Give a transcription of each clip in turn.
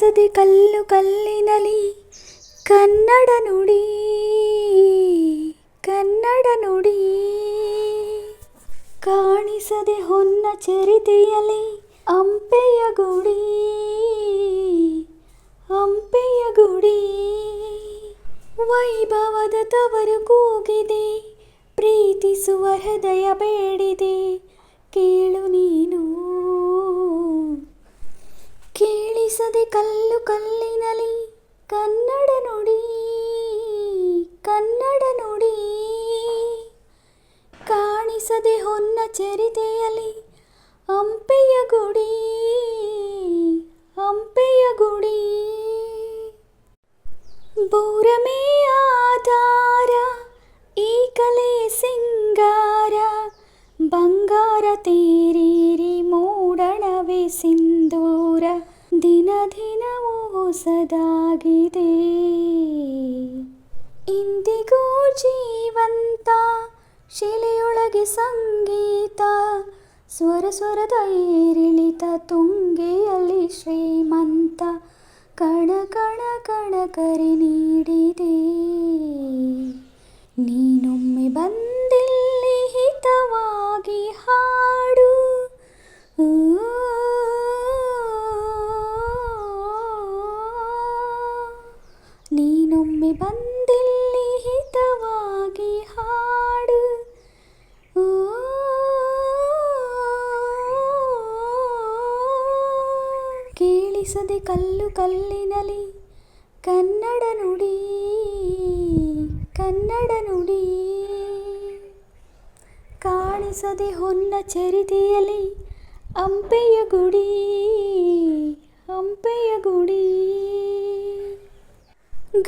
ಕಾಣಿಸದೆ ಕಲ್ಲು ಕಲ್ಲಿನಲಿ ಕನ್ನಡ ನುಡಿ ಕನ್ನಡ ನುಡಿ. ಕಾಣಿಸದೆ ಹೊನ್ನ ಚರಿತೆಯಲಿ ಹಂಪೆಯ ಗುಡಿ ಹಂಪೆಯ ಗುಡಿ. ವೈಭವದ ತವರು ಕೂಗಿದೆ, ಪ್ರೀತಿಸುವ ಹೃದಯ ಬೇಡಿದೆ, ಕೇಳು ನೀನು. ಕೇಳಿಸದೆ ಕಲ್ಲು ಕಲ್ಲಿನಲಿ ಕನ್ನಡ ನುಡಿ ಕನ್ನಡ ನುಡಿ. ಕಾಣಿಸದೆ ಹೊನ್ನ ಚರಿತೆಯಲಿ ಹಂಪೆಯ ಗುಡಿ ಹಂಪೆಯ ಗುಡಿ. ಬೋರಮೇ ಆಧಾರ ಈ ಕಲೆಯ ಸಿಂಗಾರ, ಬಂಗಾರ ತೇರೀರಿ ಮೂಡಣವೇ ಸಿಂಧೂರ. ದಿನ ದಿನವೂ ಹೊಸದಾಗಿದೆ, ಇಂದಿಗೂ ಜೀವಂತ, ಶಿಲೆಯೊಳಗೆ ಸಂಗೀತ, ಸ್ವರ ಸ್ವರದ ಏರಿಳಿತ, ತುಂಗೆಯಲ್ಲಿ ಶ್ರೀಮಂತ. ಕಣ ಕಣ ಕಣ ಕರೆ ನೀಡಿದೆ, ನೀನೊಮ್ಮೆ ಬಂದಿಲ್ಲಿ ಹಿತವಾಗಿ ಹಾಡು. ನೀನೊಮ್ಮೆ ಬಂದಿಲ್ಲಿ ಹಿತವಾಗಿ ಹಾಡು. ಕೇಳಿಸದೆ ಕಲ್ಲು ಕಲ್ಲಿನಲಿ ಕನ್ನಡ ನುಡಿ ಕನ್ನಡ ನುಡಿ. ಕಾಣಿಸದೆ ಹೊನ್ನ ಚರಿತೆಯಲಿ ಹಂಪೆಯ ಗುಡಿ ಹಂಪೆಯ ಗುಡಿ.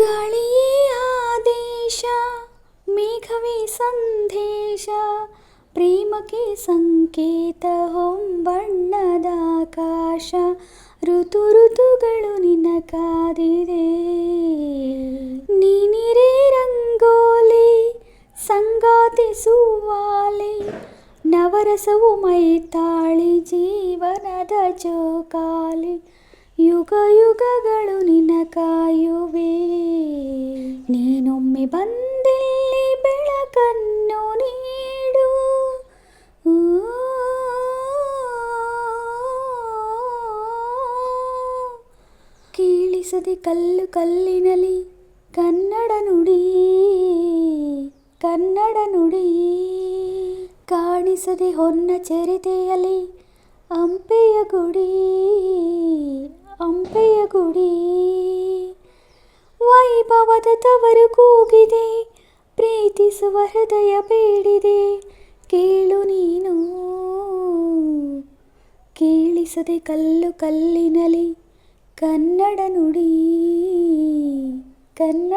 ಗಾಳಿಯೇ ಆದೇಶ, ಮೇಘವೇ ಸಂದೇಶ, ಪ್ರೇಮಕ್ಕೆ ಸಂಕೇತ ಹೊಂಬಣ್ಣದ ಆಕಾಶ. ಋತು ಋತುಗಳು ನಿನ್ನ ಕಾದಿದೆ, ನೀನಿರೇ ರಂಗೋಲಿ, ಸಂಗಾತಿ ಸುವಾಲಿ, ನವರಸವು ಮೈತಾಳಿ, ಜೀವನದ ಜೋಕಾಲಿ. ಯುಗ ಯುಗಗಳು ನಿನ್ನ ಕಾಯುವೆ, ನೀನೊಮ್ಮೆ ಬಂದಿಲ್ಲಿ ಬೆಳಕನ್ನು ನೀಡು. ಕೇಳಿಸದೆ ಕಲ್ಲು ಕಲ್ಲಿನಲಿ ಕನ್ನಡ ನುಡಿ ಕನ್ನಡ ನುಡಿ. ಕಾಣಿಸದೆ ಹೊನ್ನ ಚರಿತೆಯಲಿ ಹಂಪೆಯ ಗುಡಿ ಹಂಪೆಯ ಗುಡಿ. ವೈಭವದ ತವರು ಕೂಗಿದೆ, ಪ್ರೀತಿಸುವ ಹೃದಯ ಬೇಡಿದೆ, ಕೇಳು ನೀನು. ಕೇಳಿಸದೆ ಕಲ್ಲು ಕಲ್ಲಿನಲಿ ಕನ್ನಡ ನುಡಿ ಕನ್ನಡ